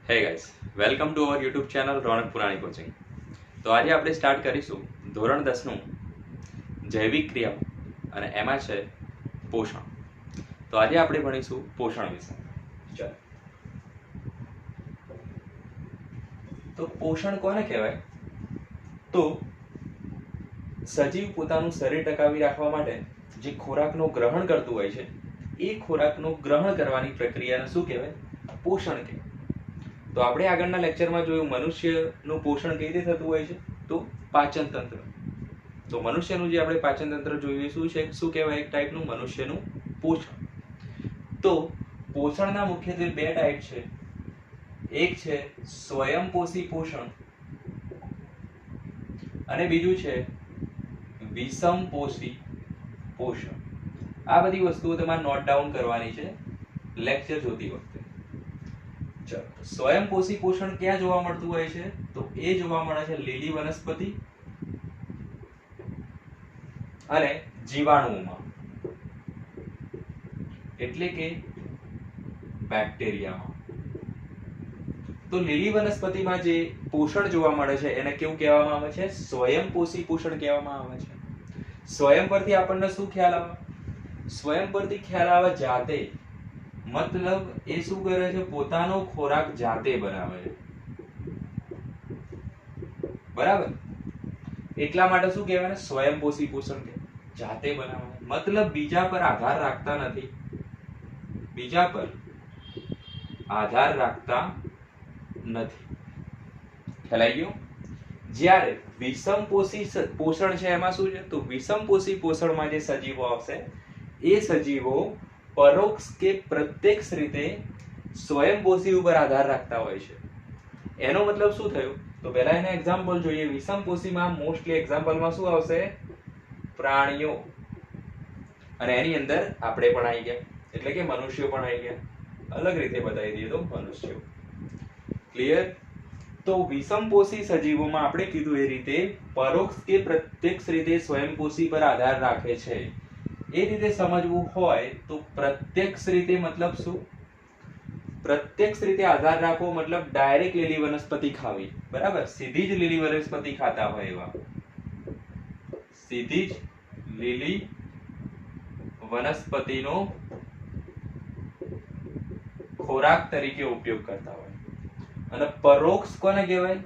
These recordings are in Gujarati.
હે guys, welcome to our YouTube channel Ronak Purani coaching. તો આજે આપણે સ્ટાર્ટ કરીશું ધોરણ 10નું જૈવિક ક્રિયાઓ અને એમાં છે પોષણ. તો આજે આપણે ભણીશું પોષણ વિશે. ચાલો, તો પોષણ કોને કહેવાય? તો સજીવ પોતાનું શરીર ટકાવી રાખવા માટે જે ખોરાકનું ગ્રહણ કરતું હોય છે એ ખોરાકનું ગ્રહણ કરવાની પ્રક્રિયાને શું કહેવાય? પોષણ કહેવાય. તો આપણે આગળના લેક્ચરમાં જોયું મનુષ્યનું પોષણ કઈ રીતે થતું હોય છે, તો પાચન તંત્ર. તો મનુષ્યનું જે આપણે પાચન તંત્ર જોઈએ શું છે, શું કહેવાય? એક ટાઈપનું મનુષ્યનું પોષણ. તો પોષણના મુખ્યત્વે બે ટાઈપ છે. એક છે સ્વયંપોષી પોષણ અને બીજું છે વિષમપોષી પોષણ. આ બધી વસ્તુઓ તમારે નોટ ડાઉન કરવાની છે લેક્ચર જોતી વખતે. ચલો, સ્વયંપોષી પોષણ ક્યાં જોવા મળતું હોય છે? તો એ જોવા મળે છે લીલી વનસ્પતિ અને જીવાણુઓમાં, એટલે કે બેક્ટેરિયામાં. તો લીલી વનસ્પતિમાં જે પોષણ જોવા મળે છે એને કેવું કહેવામાં આવે છે? સ્વયંપોષી પોષણ કહેવામાં આવે છે. સ્વયં પરથી આપણને શું ખ્યાલ આવે? સ્વયં પરથી ખ્યાલ આવે જાતે, મતલબ એ શું કરે છે? પોતાનો ખોરાક જાતે બનાવે છે. બરાબર? એટલા માટે શું કહેવાય? સ્વયંપોષી પોષણ કહેવાય. જાતે બનાવે, મતલબ બીજા પર આધાર રાખતા નથી. બીજા પર આધાર રાખતા નથી. ખ્યાલ આવી ગયો? જ્યારે વિષમપોષી પોષણ છે એમાં શું છે? તો વિષમપોષી પોષણમાં જે સજીવો આવશે એ સજીવો પરોક્ષ કે પ્રત્યક્ષ રીતે સ્વયંપોષી ઉપર આધાર રાખતા હોય છે. એનો મતલબ શું થયું? તો પહેલા એના એક્ઝામ્પલ જોઈએ. વિષમપોષીમાં મોસ્ટલી એક્ઝામ્પલમાં શું આવશે? પ્રાણીઓ, અને એની અંદર આપણે પણ આવી ગયા, એટલે કે મનુષ્યો પણ આવી ગયા. અલગ રીતે બતાવી દઈએ તો મનુષ્યો. ક્લિયર? તો વિષમપોષી સજીવોમાં આપણે કીધું એ રીતે પરોક્ષ કે પ્રત્યક્ષ રીતે સ્વયંપોષી પર આધાર રાખે છે. એ રીતે સમજવું હોય તો પ્રત્યક્ષ રીતે મતલબ શું? પ્રત્યક્ષ રીતે આધાર રાખવો મતલબ ડાયરેક્ટ લીલી વનસ્પતિ ખાવી. બરાબર? સીધી જ લીલી વનસ્પતિ ખાતા હોય એવા, સીધી જ લીલી વનસ્પતિનો ખોરાક તરીકે ઉપયોગ કરતા હોય. અને પરોક્ષ કોને કહેવાય?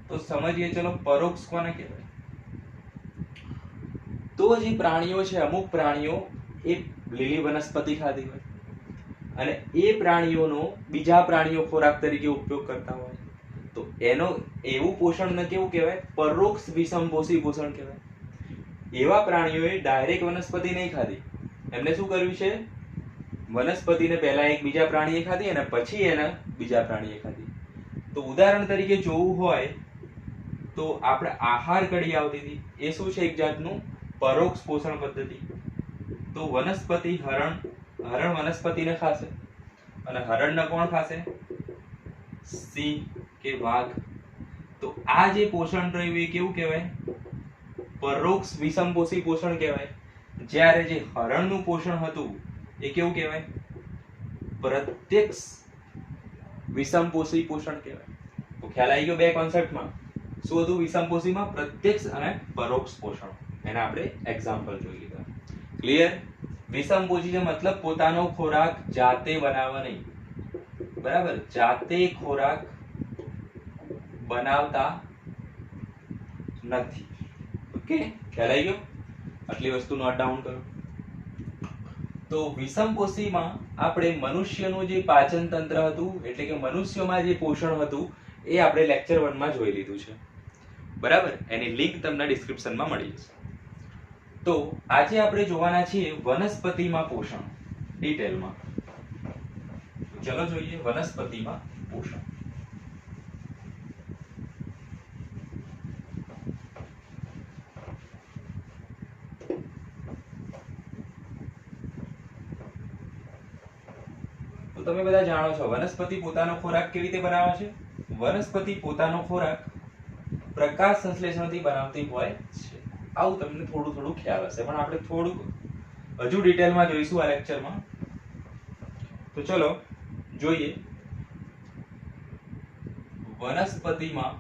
તો સમજીએ. ચલો, પરોક્ષ કોને કહેવાય? તો જે પ્રાણીઓ છે, અમુક પ્રાણીઓ એ લીલી વનસ્પતિ ખાધી હોય અને એ પ્રાણીઓનો બીજા પ્રાણીઓ ખોરાક તરીકે ઉપયોગ કરતા હોય, તો એનો એવું પોષણને કેવું કહેવાય? પરોક્ષ વિષમપોષી પોષણ કહેવાય. એવા પ્રાણીઓએ ડાયરેક્ટ વનસ્પતિ નહીં ખાધી. એમને શું કર્યું છે? વનસ્પતિને પહેલા એક બીજા પ્રાણીએ ખાધી અને પછી એને બીજા પ્રાણીએ ખાધી. તો ઉદાહરણ તરીકે જોવું હોય તો આપણે આહાર કડી આવતી હતી, એ શું છે? એક જાતનું પરોક્ષ પોષણ પદ્ધતિ. તો વનસ્પતિ હરણ વનસ્પતિને ખાશે અને હરણને કોણ ખાશે? સિંહ કે વાઘ. તો આ જે પોષણ રહ્યું એ કેવું કહેવાય? પરોક્ષ વિષમપોષી પોષણ કહેવાય. જ્યારે જે હરણનું પોષણ હતું એ કેવું કહેવાય? પ્રત્યક્ષ વિષમપોષી પોષણ કહેવાય. તો ખ્યાલ આવી ગયો બે કોન્સેપ્ટમાં? શું હતું વિષમપોષીમાં? પ્રત્યક્ષ અને પરોક્ષ પોષણ. એના આપણે એક્ઝામ્પલ જોઈ લીધા. ક્લિયર? વિષમપોષી મતલબ પોતાનો ખોરાક જાતે બનાવવા નહીં. બરાબર? જાતે ખોરાક બનાવતા નથી. ઓકે, ખ્યાલ આવી ગયો? આટલી વસ્તુ નોટ ડાઉન કરો. તો વિષમપોષીમાં આપણે મનુષ્યનું જે પાચન તંત્ર હતું, એટલે કે મનુષ્યોમાં જે પોષણ હતું એ આપણે લેક્ચર 1 માં જોઈ લીધું છે. બરાબર? એની લિંક તમને ડિસ્ક્રિપ્શનમાં મળી જશે. તો આજે આપણે જોવાના છીએ વનસ્પતિમાં પોષણ ડિટેલમાં. ચલો જોઈએ વનસ્પતિમાં પોષણ. તો તમે બધા જાણો છો વનસ્પતિ પોતાનો ખોરાક કેવી રીતે બનાવે છે? વનસ્પતિ પોતાનો ખોરાક પ્રકાશ સંશ્લેષણથી બનાવતી હોય છે. આવું તમને થોડું ખ્યાલ હશે, પણ આપણે થોડુંક હજુ ડિટેલમાં જોઈશું આ લેક્ચરમાં. તો ચલો જોઈએ વનસ્પતિમાં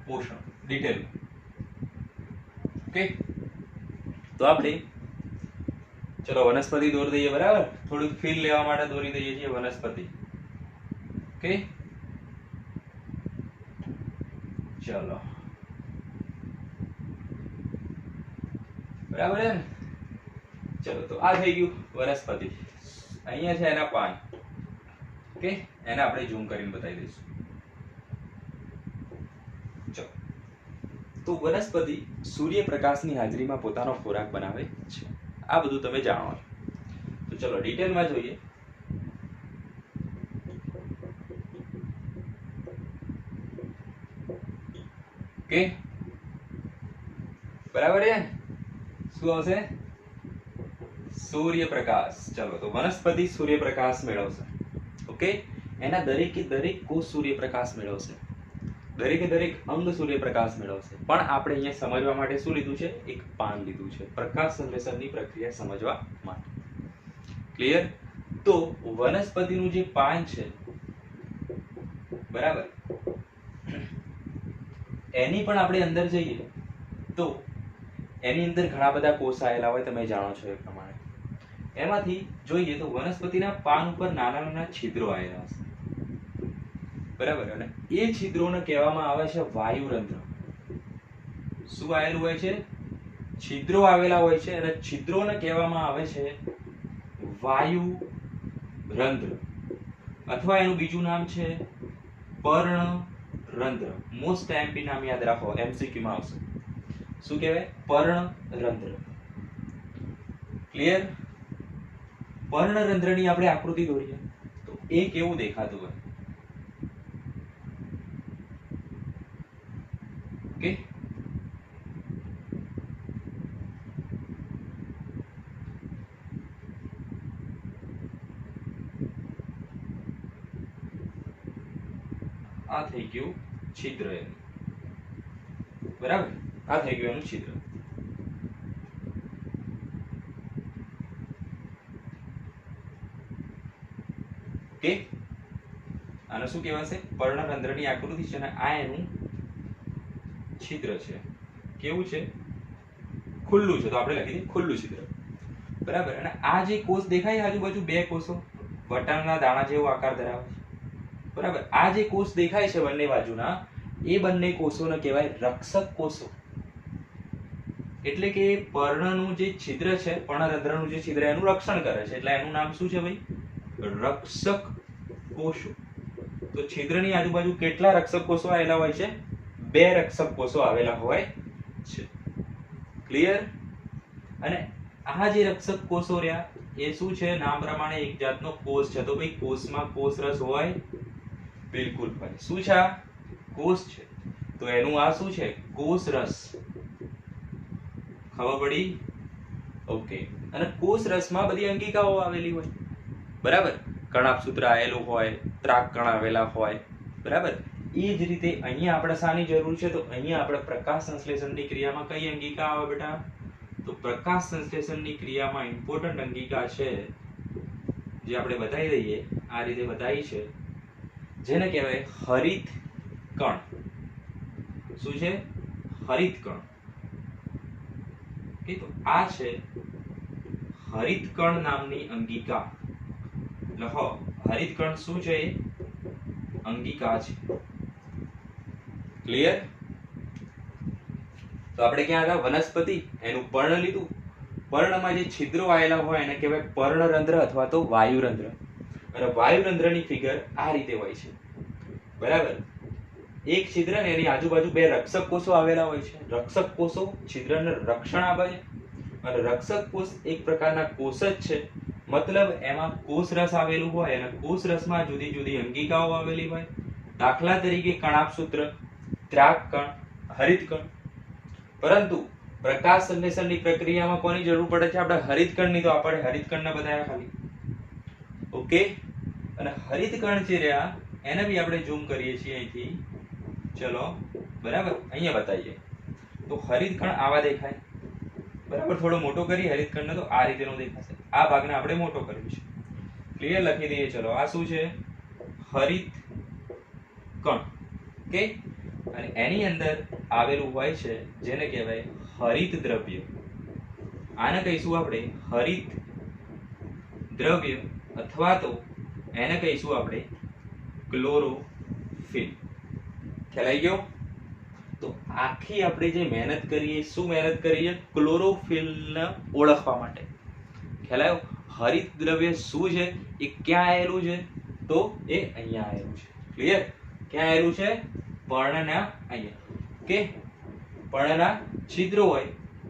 પોષણ ડિટેલ. ઓકે, તો આપણે ચલો વનસ્પતિ દોરી દઈએ. બરાબર, થોડુંક ફીલ લેવા માટે દોરી દઈએ છીએ વનસ્પતિ. ઓકે, ચલો બરાબર છે ને. ચલો તો આ થઈ ગયું વનસ્પતિ. અહીંયા છે એના પાન. ઓકે, એને આપણે ઝૂમ કરીને બતાવી દઈશું. ચલો, તો વનસ્પતિ સૂર્યપ્રકાશની હાજરીમાં પોતાનો ખોરાક બનાવે છે. આ બધું તમે જાણો છો. તો ચલો ડિટેલમાં જોઈએ. ઓકે, બરાબર છે. શું આવશે? સૂર્યપ્રકાશ. ચલો, તો વનસ્પતિ સૂર્યપ્રકાશ મેળવશે. ઓકે, એના દરેકે દરેક કોષ સૂર્યપ્રકાશ મેળવશે, દરેકે દરેક અંગ સૂર્યપ્રકાશ મેળવશે. પણ આપણે અહીંયા સમજવા માટે શું લીધું છે? એક પાન લીધું છે, પ્રકાશ સંશ્લેષણની પ્રક્રિયા સમજવા માટે. ક્લિયર? તો વનસ્પતિનું જે પાન છે, બરાબર, એની પણ આપણે અંદર જઈએ તો એની અંદર ઘણા બધા કોષ આવેલા હોય, તમે જાણો છો એ પ્રમાણે. એમાંથી જોઈએ તો વનસ્પતિના પાન ઉપર નાના નાના છિદ્રો આવેલા હશે. બરાબર, અને એ છિદ્રોને કહેવામાં આવે છે વાયુરંધ્ર. શું આવેલું હોય છે? છિદ્રો આવેલા હોય છે, અને છિદ્રોને કહેવામાં આવે છે વાયુરંધ્ર, અથવા એનું બીજું નામ છે પર્ણરંધ્ર. મોસ્ટ એમપી નામ યાદ રાખો, એમસીક્યુ માં આવશે. શું કહેવાય? પર્ણરંધ્ર. ક્લિયર? પર્ણરંધ્રની આપણે આકૃતિ દોરીએ તો એ કેવું દેખાતું હોય? ઓકે, આ થઈ ગયું છિદ્ર એનું. બરાબર, આ થઈ ગયું એનું છિદ્ર. ઓકે, આને શું કહેવાશે? પર્ણરંધ્રની આકૃતિ છે, અને આ એનું છિદ્ર છે. કેવું છે? ખુલ્લું છે. તો આપણે લખી દઈએ ખુલ્લું છિદ્ર. બરાબર, અને આ જે કોષ દેખાય આજુબાજુ, બે કોષો વટાણના દાણા જેવો આકાર ધરાવે છે. બરાબર, આ જે કોષ દેખાય છે બંને બાજુના, એ બંને કોષોને કહેવાય રક્ષક કોષો. એટલે કે પર્ણનું જે છિદ્ર છે, પર્ણરંધ્રનું જે છિદ્ર, એનું રક્ષણ કરે છે. એટલે એનું નામ શું છે ભાઈ? રક્ષક કોષો. તો છિદ્રની આજુબાજુ કેટલા રક્ષક કોષો આવેલા હોય છે? 2 રક્ષક કોષો આવેલા હોય છે. ક્લિયર? અને આ જે રક્ષક કોષો રહ્યા એ શું છે? નામ પ્રમાણે એક જાતનો કોષ છે. તો ભાઈ કોષમાં કોષરસ હોય? બિલકુલ હોય. શું છે? આ કોષ છે. તો એનું આ શું છે? કોષરસ. ખબર પડી? ઓકે. અને કોષરસમાં બધી અંગિકાઓ આવેલી હોય. બરાબર, કણાભસૂત્ર આવેલું હોય, ત્રાક કણ આવેલા હોય. બરાબર, એ જ રીતે અહીંયા આપણે શાની જરૂર છે? તો અહીંયા આપણે પ્રકાશ સંશ્લેષણની ક્રિયામાં કઈ અંગિકા આવે બેટા? તો પ્રકાશ સંશ્લેષણની ક્રિયામાં ઇમ્પોર્ટન્ટ અંગિકા છે, જે આપણે બતાવી દઈએ. આ રીતે બતાવી છે, જેને કહેવાય હરિત કણ. શું છે? હરિત કણ. કે તો આ છે હરિત કણ નામની અંગિકા. લખો, હરિત કણ શું છે? અંગિકા છે. ક્લિયર? તો આપણે ક્યાં હતા? વનસ્પતિ, એનું પર્ણ લીધું. પર્ણમાં જે છિદ્રો આવેલા હોય એને કહેવાય પર્ણરંધ્ર અથવા તો વાયુરંધ્ર. અને વાયુરંધ્રની ફિગર આ રીતે હોય છે. બરાબર, એક છિદ્ર ને એની આજુબાજુ 2 રક્ષક કોષો આવેલા હોય છે. રક્ષક કોષો છિદ્રને રક્ષણ આપે છે, અને રક્ષક કોષ એક પ્રકારના કોષ જ છે. મતલબ એમાં કોષરસ આવેલું હોય, અને કોષરસમાં જુદી જુદી અંગિકાઓ આવેલી હોય. દાખલા તરીકે કણાભસૂત્ર, ત્રાક કણ, હરિત કણ. પરંતુ પ્રકાશ સંશ્લેષણની પ્રક્રિયામાં કોની જરૂર પડે છે? આપણે હરિત કણની. તો આપણે હરિત કણને બતાવ્યા ખાલી. ઓકે, અને હરિત કણ જે રહ્યા એને બી આપણે ઝૂમ કરીએ છીએ અહીંથી. ચલો, બરાબર, અહીંયા બતાવીએ તો હરિત કણ આવા દેખાય. બરાબર, થોડો મોટો કરી હરિત કણને તો આ રીતેનો દેખાશે. આ ભાગને આપણે મોટો કરવી છે. ક્લિયર? લખી દઈએ. ચલો, આ શું છે? હરિત કણ. ઓકે, અને એની અંદર આવેલું હોય છે જેને કહેવાય હરિત દ્રવ્ય. આને કહીશું આપણે હરિત દ્રવ્ય, અથવા તો એને કહીશું આપણે ક્લોરોફિલ. ખ્યાલ આવી ગયો? તો આખી આપણે જે મહેનત કરીએ, શું મહેનત કરીએ? ક્લોરોફિલને ઓળખવા માટે. ખ્યાલ આવ્યો? હરિત દ્રવ્ય શું છે, એ ક્યાં આવેલું છે? તો એ અહીંયા આવેલું છે. ક્લિયર? ક્યાં આવેલું છે? પર્ણના અહીંયા. ઓકે, પર્ણના છિદ્રો હોય,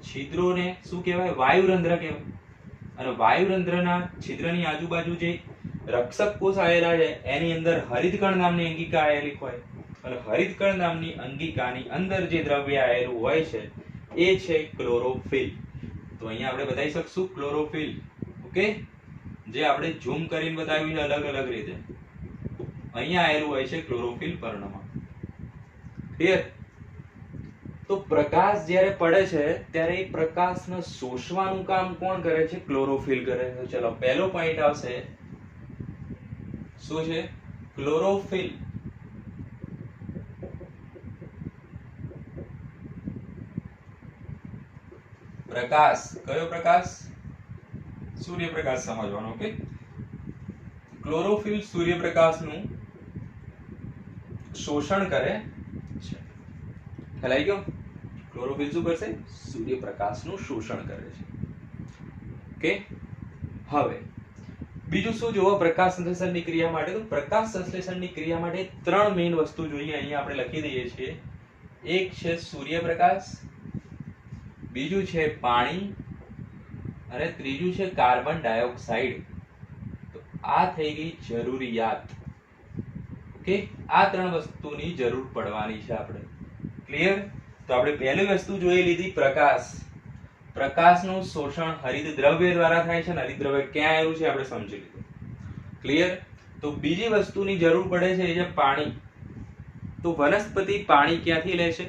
છિદ્રોને શું કહેવાય? વાયુરંધ્ર કહેવાય. અને વાયુરંધ્રના છિદ્રની આજુબાજુ જે રક્ષક કોષ આવેલા છે એની અંદર હરિતકણ નામની અંગિકા આવેલી હોય, અને હરિતકણ નામની અંગિકાની અંદર જે દ્રવ્ય આવેલું હોય છે એ છે ક્લોરોફિલ. તો અહીંયા આપણે બતાવી શકશું ક્લોરોફિલ. ઓકે, જે આપણે ઝૂમ કરીને બતાવ્યું છે અલગ અલગ રીતે. અહીંયા આવેલું હોય છે ક્લોરોફિલ પર્ણમાં. ક્લિયર? તો પ્રકાશ જ્યારે પડે છે ત્યારે એ પ્રકાશને શોષવાનું કામ કોણ કરે છે? ક્લોરોફિલ કરે છે. ચલો, પહેલો પોઈન્ટ આવશે. શું છે? ક્લોરોફિલ પ્રકાશ. કયો પ્રકાશ? સૂર્યપ્રકાશ સમજવાનો. ઓકે, ક્લોરોફિલ સૂર્યપ્રકાશનું શોષણ કરે છે. ખ્યાલ આવી ગયો? ક્લોરોફિલ શું કરશે? સૂર્યપ્રકાશનું શોષણ કરે છે. ઓકે, હવે બીજું શું જોવો પ્રકાશ સંશ્લેષણની ક્રિયા માટે? તો પ્રકાશ સંશ્લેષણની ક્રિયા માટે 3 મેઇન વસ્તુ જોઈએ. અહીંયા આપણે લખી દઈએ છીએ. એક છે સૂર્યપ્રકાશ, બીજું છે પાણી, અને ત્રીજું છે કાર્બન ડાયોક્સાઇડ. તો આ થઈ ગઈ જરૂરિયાત. ઓકે, આ 3 વસ્તુની જરૂર પડવાની છે આપણે. ક્લિયર? તો આપણે પહેલી વસ્તુ જોઈ લીધી, પ્રકાશ. પ્રકાશનું શોષણ હરિત દ્રવ્ય દ્વારા થાય છે, અને હરિત દ્રવ્ય ક્યાં આવેલું છે આપણે સમજી લીધું. ક્લિયર? તો બીજી વસ્તુની જરૂર પડે છે એ છે પાણી. તો વનસ્પતિ પાણી ક્યાંથી લે છે?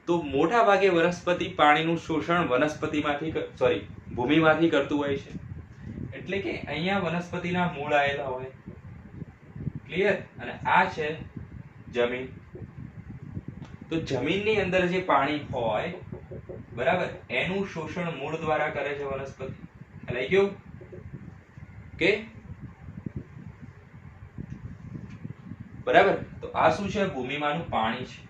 તો મોટા ભાગે વનસ્પતિ પાણીનું શોષણ ભૂમિમાંથી કરતું હોય છે. એટલે કે અહીંયા વનસ્પતિના મૂળ આવેલા હોય. ક્લિયર? અને આ છે જમીન. તો જમીનની અંદર જે પાણી હોય, બરાબર, એનું શોષણ મૂળ દ્વારા કરે છે વનસ્પતિ. ખ્યાલ આવી ગયો? ઓકે, બરાબર. તો આ શું છે? ભૂમિમાંનું પાણી છે.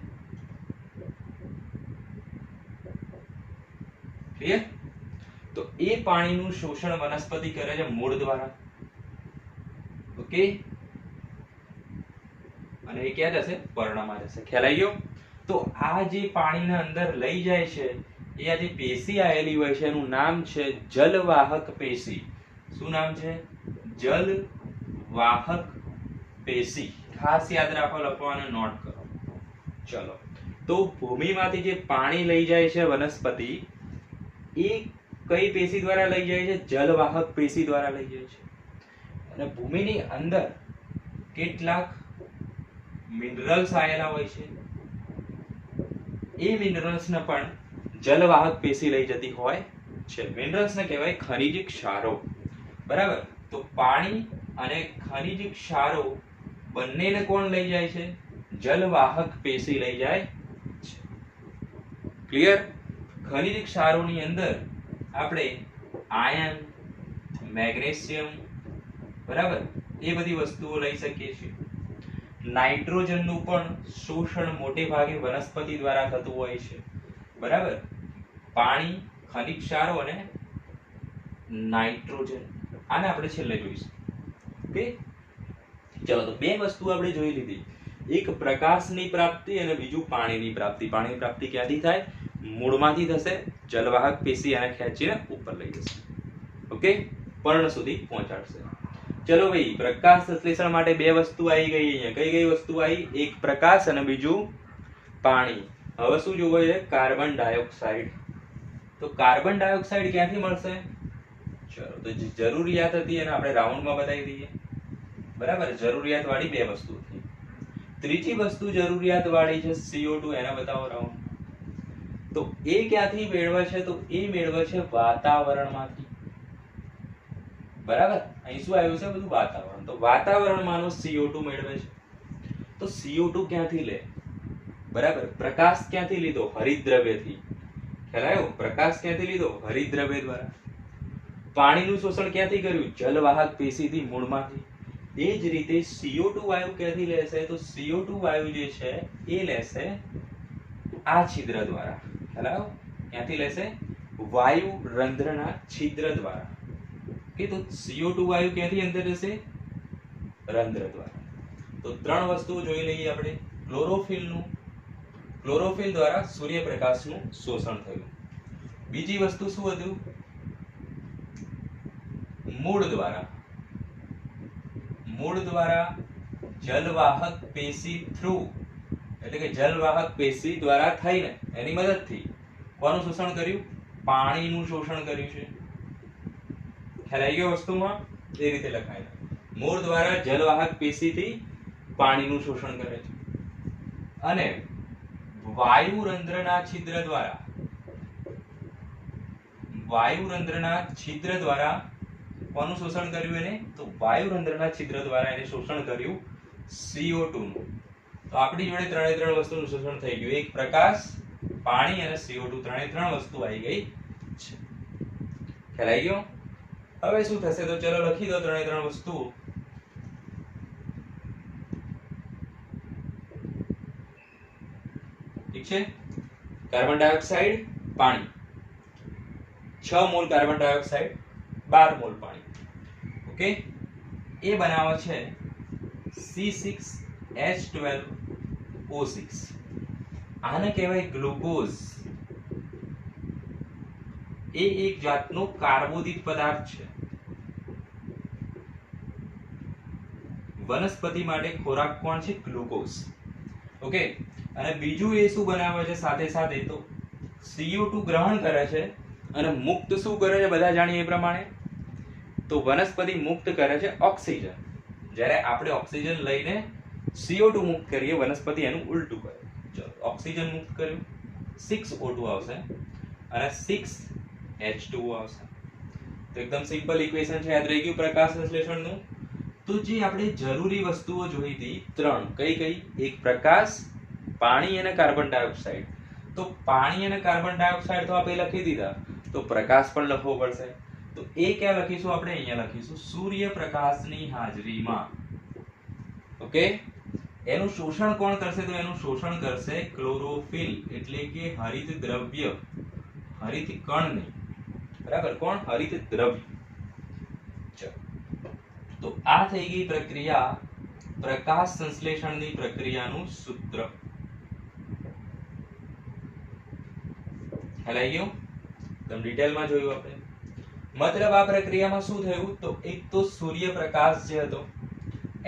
ક્લિયર? તો એ પાણીનું શોષણ વનસ્પતિ કરે છે મૂળ દ્વારા. ઓકે, અને એ ક્યાં જશે? પર્ણમાં જશે. ખ્યાલ આવી ગયો? તો આ જે પાણીને અંદર લઈ જાય છે એ આ જે પેશી આવેલી હોય છે એનું નામ છે જલવાહક પેશી. શું નામ છે? જલવાહક પેશી. ખાસ યાદ રાખો, લખવાનું નોટ કરો. ચલો, તો ભૂમિમાંથી જે પાણી લઈ જાય છે વનસ્પતિ, એ કઈ પેશી દ્વારા લઈ જાય છે? જલવાહક પેશી દ્વારા લઈ જાય છે. અને ભૂમિની અંદર કેટલાક મિનરલ્સ આવેલા હોય છે, એ મિનરલ્સને પણ જલવાહક પેશી લઈ જતી હોય છે. મિનરલ્સને કહેવાય ખનિજ ક્ષારો. બરાબર? તો પાણી અને ખનિજ ક્ષારો બંનેને કોણ લઈ જાય છે? જલવાહક પેશી લઈ જાય છે. ક્લિયર? ખનિજ ક્ષારોની અંદર આપણે આયર્ન, મેગ્નેશિયમ, બરાબર, એ બધી વસ્તુઓ લઈ શકીએ છીએ. નાઇટ્રોજનનું પણ શોષણ મોટે ભાગે વનસ્પતિ દ્વારા થતું હોય છે. બરાબર? પાણી, ખનિજ ક્ષારો અને નાઇટ્રોજન. આને આપણે છેલ્લે જોઈશું. ઓકે, ચલો, તો 2 વસ્તુ આપણે જોઈ લીધી. એક પ્રકાશની પ્રાપ્તિ અને બીજું પાણીની પ્રાપ્તિ. પાણીની પ્રાપ્તિ ક્યાંથી થાય? મૂળમાંથી થશે. જલવાહક પેશી આને ખેંચીને ઉપર લઈ જશે. ઓકે, પર્ણ સુધી પહોંચાડશે. ચલો ભાઈ, પ્રકાશ સંશ્લેષણ માટે 2 વસ્તુ આવી ગઈ. અહીંયા કઈ વસ્તુ આવી? એક પ્રકાશ અને બીજું પાણી. હવે શું જોવે છે? Carbon dioxide. તો કાર્બન ડાયોક્સાઇડ ક્યાંથી મળશે? ચલો, તો જે જરૂરિયાત હતી એને આપણે રાઉન્ડમાં બતાવી દઈએ. બરાબર? જરૂરિયાત વાળી 2 વસ્તુ હતી. ત્રીજી વસ્તુ જરૂરિયાત વાળી છે CO2. એને બતાવો રાઉન્ડ. તો એ ક્યાંથી મેળવે છે? તો એ મેળવે છે વાતાવરણમાંથી. બરાબર. અહીં શું આવ્યું છે? બધું વાતાવરણ. તો વાતાવરણમાંનો CO2 મેળવે છે. તો CO2 ક્યાંથી લે? બરાબર, પ્રકાશ ક્યાંથી લીધો? હરિતદ્રવ્યથી. ખ્યાલ આવ્યો? પ્રકાશ ક્યાંથી લીધો? હરિતદ્રવ્ય દ્વારા. પાણીનું શોષણ ક્યાંથી કર્યું? જલવાહક પેશીથી, મૂળમાંથી. એ જ રીતે CO2 વાયુ ક્યાંથી લેશે? તો CO2 વાયુ જે છે એ લેશે આ છિદ્ર દ્વારા. ખ્યાલ આવ્યો? ક્યાંથી લેશે? વાયુ રંધ્રના છિદ્ર દ્વારા. કે તો CO2 વાયુ ક્યાંથી અંદર જશે? રંધ્ર દ્વારા. તો ત્રણ વસ્તુઓ જોઈ લઈએ આપણે. ક્લોરોફિલ દ્વારા સૂર્યપ્રકાશનું શોષણ થયું. બીજી વસ્તુ શું હતું? મૂળ દ્વારા જલવાહક પેશી થ્રુ, એટલે કે જલવાહક પેશી દ્વારા થઈને એની મદદથી કોનું શોષણ કર્યું? પાણીનું શોષણ કર્યું છે. ખ્યાલ આવી ગયો વસ્તુમાં? એ રીતે લખાય. મૂળ દ્વારા જલવાહક પેશીથી પાણીનું શોષણ કરે છે. અને વાયુ રંધ્રના છિદ્ર દ્વારા કોનું શોષણ કર્યું એને? તો વાયુ રંધ્રના છિદ્ર દ્વારા એને શોષણ કર્યું CO2 નું. તો આપણી જોડે ત્રણે ત્રણ વસ્તુનું શોષણ થઈ ગયું. એક પ્રકાશ, પાણી અને CO2, ત્રણે ત્રણ વસ્તુ આવી ગઈ છે. ખ્યાલ આવી ગયો? હવે શું થશે? તો ચલો લખી દો ત્રણે ત્રણ વસ્તુઓ. ઠીક છે? કાર્બન ડાયોક્સાઇડ, પાણી, 6 મોલ કાર્બન ડાયોક્સાઇડ, 12 મોલ પાણી. ઓકે, એ બનાવે છે C6H12O6. આને કહેવાય ગ્લુકોઝ. એ એક જાતનો કાર્બોદિત પદાર્થ છે. વનસ્પતિ માટે ખોરાક કોણ છે? ગ્લુકોઝ. ઓકે, અને બીજું એ શું બનાવે છે સાથે સાથે? તો CO2 ગ્રહણ કરે છે અને મુક્ત શું કરે છે? બધા જાણીએ એ પ્રમાણે. તો વનસ્પતિ મુક્ત કરે છે ઓક્સિજન. જ્યારે આપણે ઓક્સિજન લઈને CO2 મુક્ત કરીએ, વનસ્પતિ એનું ઉલટું કરે. ચલો, ઓક્સિજન મુક્ત કર્યું, 6O2 આવશે અને 6H2O આવશે. તો એકદમ સિમ્પલ ઇક્વેશન છે. યાદ રહી ગયું પ્રકાશ સંશ્લેષણનું? તો જે આપણે જરૂરી વસ્તુઓ જોઈ હતી ત્રણ, કઈ કઈ? એક પ્રકાશ, પાણી અને કાર્બન ડાયોક્સાઇડ. તો પાણી અને કાર્બન ડાયોક્સાઇડ તો આપણે લખી દીધા, તો પ્રકાશ પણ લખવો પડશે. તો એ ક્યાં લખીશું આપણે? અહીંયા લખીશું, સૂર્યપ્રકાશની હાજરીમાં. ઓકે, એનું શોષણ કોણ કરશે? તો એનું શોષણ કરશે ક્લોરોફિલ, એટલે કે હરિત દ્રવ્ય, હરિત કણ નહીં. બરાબર, કોણ? હરિત દ્રવ્ય. ચલો, તો આ થઈ ગઈ પ્રક્રિયા, પ્રકાશ સંશ્લેષણની પ્રક્રિયાનું સૂત્ર. ખ્યાલ આવી ગયો? એકદમ ડિટેલમાં જોયું આપણે. મતલબ આ પ્રક્રિયામાં શું થયું? તો એક તો સૂર્યપ્રકાશ જે હતો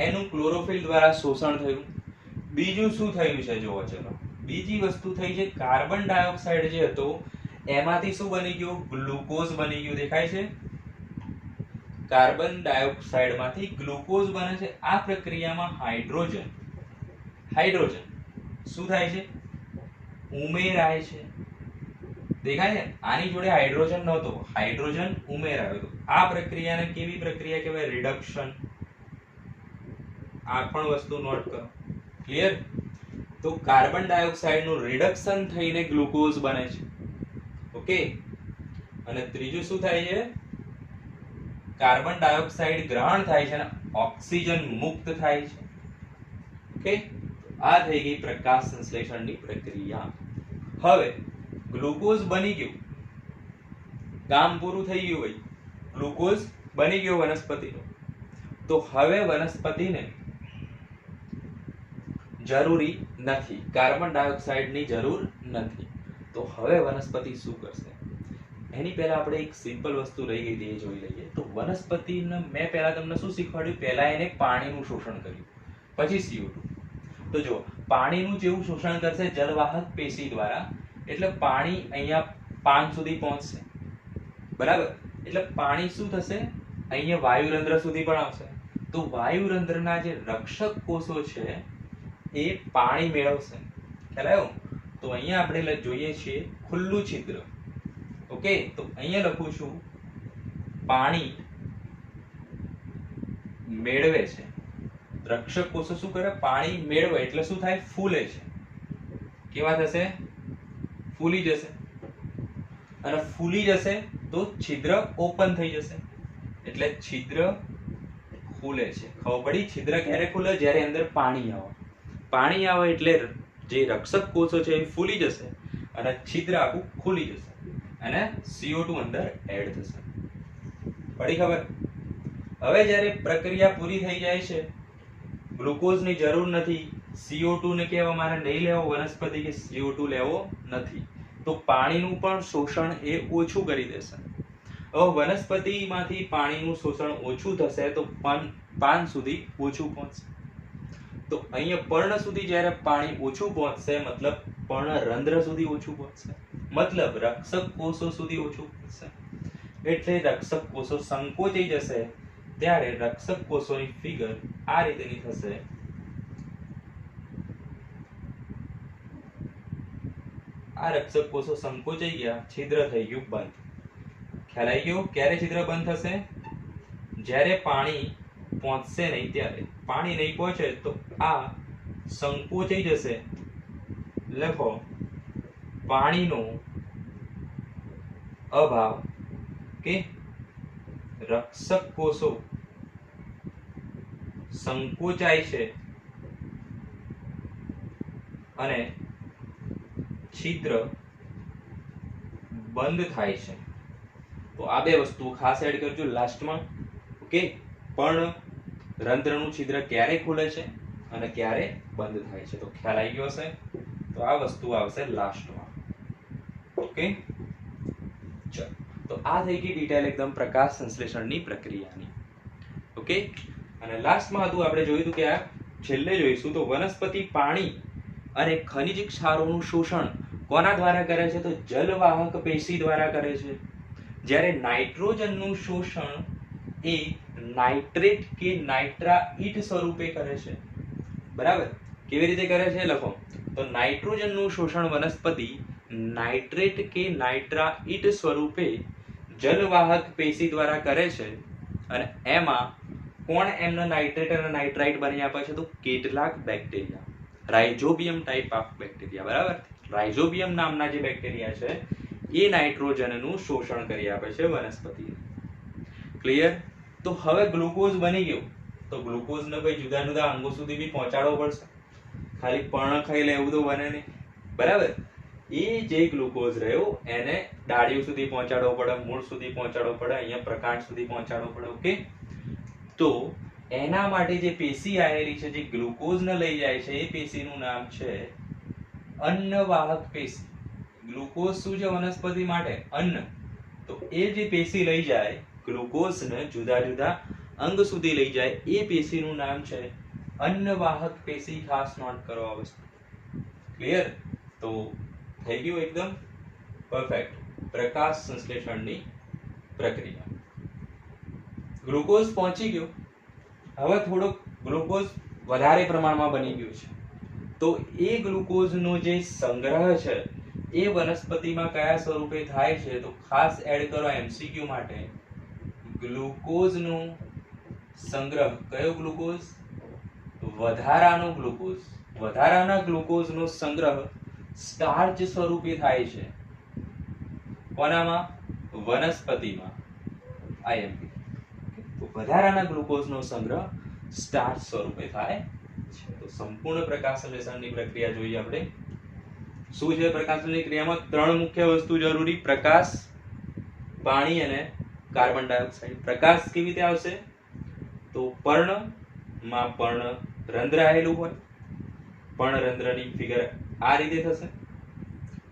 એનું ક્લોરોફિલ દ્વારા શોષણ થયું. બીજું શું થયું છે? જોવો ચલો, બીજી વસ્તુ થઈ છે કાર્બન ડાયોક્સાઇડ જે હતો એમાંથી શું બની ગયું? ગ્લુકોઝ બની ગયું. દેખાય છે? કાર્બન ડાયોક્સાઇડ માંથી ગ્લુકોઝ બને છે. આ પ્રક્રિયામાં હાઇડ્રોજન શું થાય છે? ઉમેરાય છે. દેખાય છે? આની જોડે હાઇડ્રોજન નહોતો, હાઇડ્રોજન ઉમેરાયો. આ પ્રક્રિયાને કેવી પ્રક્રિયા કહેવાય? રિડક્શન. આ પણ વસ્તુ નોટ કરો. ક્લિયર? તો કાર્બન ડાયોક્સાઇડ નું રિડક્શન થઈને ગ્લુકોઝ બને છે. ઓકે, અને ત્રીજું શું થાય છે? કાર્બન ડાયોક્સાઇડ ગ્રહણ થાય છે અને ઓક્સિજન મુક્ત થાય છે. ઓકે, આ થઈ ગઈ પ્રકાશ સંશ્લેષણની પ્રક્રિયા. હવે ગ્લુકોઝ બની ગયું, કામ પૂરું થઈ ગયું ભાઈ. ગ્લુકોઝ બની ગયો વનસ્પતિનો. તો હવે વનસ્પતિને જરૂરી નથી, કાર્બન ડાયોક્સાઇડની જરૂર નથી. તો હવે વનસ્પતિ શું કરશે? એની પહેલા આપણે એક સિમ્પલ વસ્તુ રહી ગઈ હતી, એ જોઈ લઈએ. તો વનસ્પતિને મેં પહેલા તમને શું શીખવાડ્યું? પહેલા એને પાણીનું શોષણ કર્યું, પછી CO2. તો જો પાણીનું જેવું શોષણ કરશે જલવાહક પેશી દ્વારા, એટલે પાણી અહીંયા 5 સુધી પહોંચશે. બરાબર, એટલે પાણી શું થશે? અહીંયા વાયુરંધ્ર સુધી પણ આવશે. તો વાયુરંધ્રના જે રક્ષક કોષો છે એ પાણી મેળવશે. ખ્યાલ આવ્યો? તો અહીંયા આપણે જોઈએ છીએ ખુલ્લું છિદ્ર. ઓકે, તો અહીંયા લખું છું પાણી મેળવે છે. રક્ષક કોષો શું કરે? પાણી મેળવે એટલે શું થાય? ફૂલે છે. કેવા થશે? ફૂલી જશે. અને ફૂલી જશે તો છિદ્ર ઓપન થઈ જશે એટલે છિદ્ર ખુલે છે. ખબર પડી? છિદ્ર ક્યારે ખુલે? જ્યારે અંદર પાણી આવે. પાણી આવે એટલે જે રક્ષક કોષો છે એ ફૂલી જશે અને છિદ્ર આખું ખુલી જશે અને CO2 અંદર એડ થશે. પડી ખબર? હવે જ્યારે પ્રક્રિયા પૂરી થઈ જાય છે, ગ્લુકોઝની જરૂર નથી, CO2 ને કહેવા મારે નહીં લેવો વનસ્પતિ કે CO2 લેવો નથી, તો પાણીનું પણ શોષણ એ ઓછું કરી દેશે. હવે વનસ્પતિમાંથી પાણીનું શોષણ ઓછું થશે તો પાન સુધી ઓછું પહોંચશે. તો અહીંયા પર્ણ સુધી જ્યારે પાણી ઓછું પહોંચશે, મતલબ પર્ણરંધ્ર સુધી ઓછું પહોંચશે, મતલબ રક્ષક કોષો સુધી ઓછું પહોંચશે. એટલે રક્ષક કોષો સંકોચાઈ જશે. ત્યારે રક્ષક કોષોની ફિગર આ રીતેની થશે. આ રક્ષક કોષો સંકોચાઈ ગયા, છિદ્ર થઈ ગયું બંધ. ખ્યાલ આવી ગયો? ક્યારે છિદ્ર બંધ થશે? જ્યારે પાણી પહોંચશે નહીં ત્યારે. પાણી નહીં પહોંચે તો આ સંકોચાઈ જશે. લખો પાણીનો અભાવ કે રક્ષક કોષો સંકોચાય છે અને છિદ્ર બંધ થાય છે. તો આ બે વસ્તુ ખાસ એડ કરજો લાસ્ટમાં. ઓકે, પણ રંધ્રનું છિદ્ર ક્યારે ખુલે છે અને ક્યારે બંધ થાય છે, તો ખ્યાલ આવી ગયો હશે. તો આ વસ્તુ આવશે લાસ્ટમાં. ઓકે, ચલો. તો આ થઈ ગઈ ડિટેલ એકદમ પ્રકાશ સંશ્લેષણની પ્રક્રિયાની. ઓકે, અને લાસ્ટમાં હતું આપણે જોયું હતું કે આ છેલ્લે જોઈશું તો વનસ્પતિ પાણી અને ખનિજ ક્ષારોનું શોષણ કોના દ્વારા કરે છે? તો જલવાહક પેશી દ્વારા કરે છે. જ્યારે નાઇટ્રોજનનું શોષણ એ નાઇટ્રેટ કે નાઇટ્રાઇટ સ્વરૂપે કરે છે. બરાબર? કેવી રીતે કરે છે? લખો તો નાઇટ્રોજનનું શોષણ વનસ્પતિ નાઇટ્રેટ કે નાઇટ્રાઇટ સ્વરૂપે જલવાહક પેશી દ્વારા કરે છે. અને એમાં કોણ એમને નાઇટ્રેટ અને નાઇટ્રાઇટ બની આપે છે? તો કેટલાક bacteria, rhizobium type of bacteria. બરાબર? રાઇઝોબિયમ નામના જે બેક્ટેરિયા છે એ નાઇટ્રોજનનું શોષણ કરી આપે છે વનસ્પતિને. ક્લિયર? તો હવે ગ્લુકોઝ બની ગયું તો ગ્લુકોઝને કોઈ જુદા જુદા અંગો સુધી બી પહોંચાડવો પડશે. ખાલી પર્ણ ખાઈ લે એવું તો બને નહીં. બરાબર? એ જે ગ્લુકોઝ રહ્યો એને ડાળીઓ સુધી પહોંચાડવો પડે, મૂળ સુધી પહોંચાડવો પડે, અહીંયા પ્રકાંડ સુધી પહોંચાડવો પડે. ઓકે, તો એના માટે જે પેશી આવેલી છે જે ગ્લુકોઝને લઈ જાય છે એ પેશીનું નામ છે અન્નવાહક પેશી. ગ્લુકોઝ શું છે વનસ્પતિ માટે? અન્ન. તો એ જે પેશી લઈ જાય ગ્લુકોઝને જુદા જુદા અંગ સુધી લઈ જાય એ પેશીનું નામ છે અન્નવાહક પેશી. ખાસ નોટ કરો આ વસ્તુ. ક્લિયર? તો થઈ ગયું એકદમ પરફેક્ટ પ્રકાશ સંશ્લેષણની પ્રક્રિયા. ગ્લુકોઝ પહોંચી ગયો. હવે થોડોક ગ્લુકોઝ વધારે પ્રમાણમાં બની ગયું છે તો એ ગ્લુકોઝનો જે સંગ્રહ છે એ વનસ્પતિમાં કયા સ્વરૂપે થાય છે? તો ખાસ એડ કરો MCQ માટે. ગ્લુકોઝનો સંગ્રહ કયો ગ્લુકોઝ? વધારાનો ગ્લુકોઝ. વધારાના ગ્લુકોઝનો સંગ્રહ સ્ટાર્ચ સ્વરૂપે થાય છે. કોનામાં? વનસ્પતિમાં. IMP. તો વધારાના ગ્લુકોઝનો સંગ્રહ સ્ટાર્ચ સ્વરૂપે થાય છે. તો સંપૂર્ણ પ્રકાશ સંશ્લેષણની પ્રક્રિયા જોઈએ આપણે. શું છે પ્રકાશ સંશ્લેષણની ક્રિયામાં? 3 મુખ્ય વસ્તુ જરૂરી: પ્રકાશ, પાણી અને કાર્બન ડાયોક્સાઇડ. પ્રકાશ કેવી રીતે આવશે? તો પર્ણમાં પર્ણરંધ્ર આવેલું હોય. પર્ણરંધ્રની ફિગર આ રીતે થશે.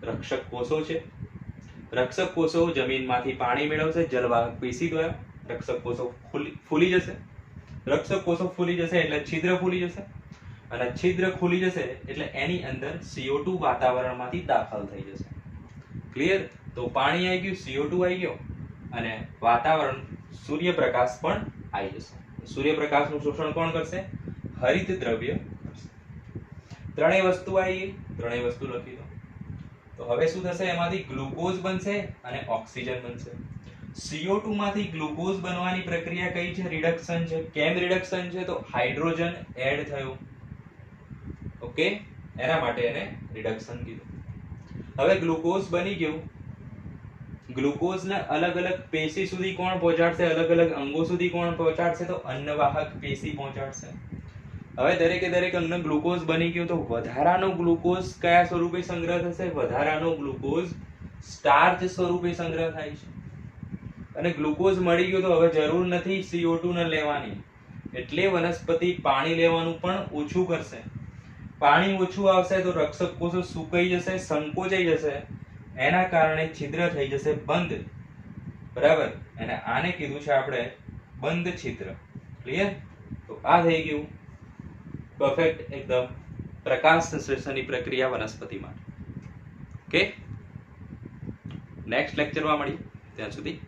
રક્ષક કોષો છે. રક્ષક કોષો જમીનમાંથી પાણી મેળવશે જલવાહક પેશી દ્વારા. રક્ષક કોષો ફૂલી જશે. રક્ષક કોષો ફૂલી જશે એટલે છિદ્ર ફૂલી જશે અને છિદ્ર ખુલી જશે એટલે એની અંદર CO2 વાતાવરણમાંથી દાખલ થઈ જશે. ક્લિયર? તો પાણી આવી ગયું, CO2 આવી ગયો અને વાતાવરણ સૂર્યપ્રકાશ પણ આવી જશે. સૂર્યપ્રકાશનું શોષણ કોણ કરશે? હરિત દ્રવ્ય કરશે. ત્રણેય વસ્તુ આવી ગઈ. ત્રણેય વસ્તુ લખી દો. તો હવે શું થશે? એમાંથી ગ્લુકોઝ બનશે અને ઓક્સિજન બનશે. CO2 માંથી ગ્લુકોઝ બનવાની પ્રક્રિયા કઈ છે? રિડક્શન છે. કેમ રિડક્શન છે? તો હાઇડ્રોજન એડ થયો. ઓકે, એના માટે એને રિડક્શન કીધું. હવે ગ્લુકોઝ બની ગયું. ગ્લુકોઝને અલગ અલગ પેશી સુધી કોણ પહોંચાડશે? અલગ અલગ અંગો સુધી કોણ પહોંચાડશે? તો અન્નવાહક પેશી પહોંચાડશે. હવે દરેકે દરેક અંગને ગ્લુકોઝ બની ગયું તો વધારાનો ગ્લુકોઝ કયા સ્વરૂપે સંગ્રહ થશે? વધારાનો ગ્લુકોઝ સ્ટાર્ચ સ્વરૂપે સંગ્રહ થાય છે. અને ગ્લુકોઝ મળી ગયું તો હવે જરૂર નથી CO2 ને લેવાની, એટલે વનસ્પતિ પાણી લેવાનું પણ ઓછું કરશે. પાણી ઓછું આવશે તો રક્ષક કોષો સુકાઈ જશે, સંકોચાઈ જશે, એના કારણે છિદ્ર થઈ જશે બંધ. બરાબર, અને આને કીધું છે આપણે બંધ છિદ્ર. ક્લિયર? તો આ થઈ ગયું પરફેક્ટ એકદમ પ્રકાશ સંશ્લેષણની પ્રક્રિયા વનસ્પતિ માટે. ઓકે, નેક્સ્ટ લેક્ચરમાં મળીએ. ત્યાં સુધી